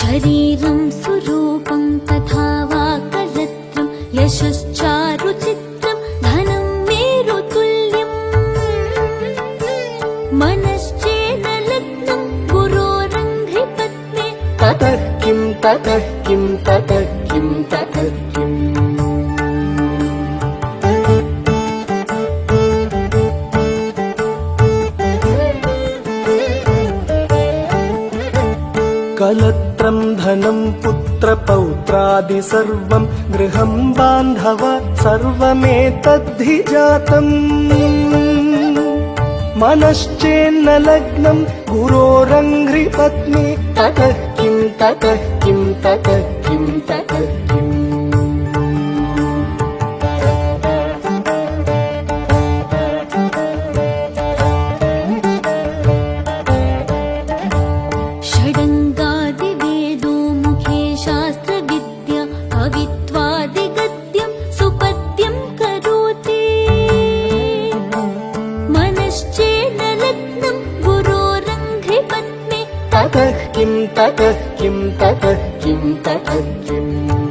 शरीरं सुरूपं तथा वा करत्रं यशश्चारुचित्रं धनं मेरुतुल्यम् मनश्चेन लग्नं गुरोरङ्घ्रिपद्मे ततः किं ततः किं ततः किं ततः किम् कलत्रं धनं पुत्रपौत्रादि सर्वं गृहं बान्धव सर्वमेतद्धि जातम् मनश्चेन्न लग्नं गुरोरङ्घ्रिपत्नी ततः किं ततः किं ततः किं ततः किम् षडङ्गादिवेदो मुखे शास्त्रविद्या कवित्वादिगद्यं सुपद्यं करोति मनश्चेन लग्नं गुरोरङ्घ्रिपद्मे ततः किं ततः किं ततः किं ततः किम्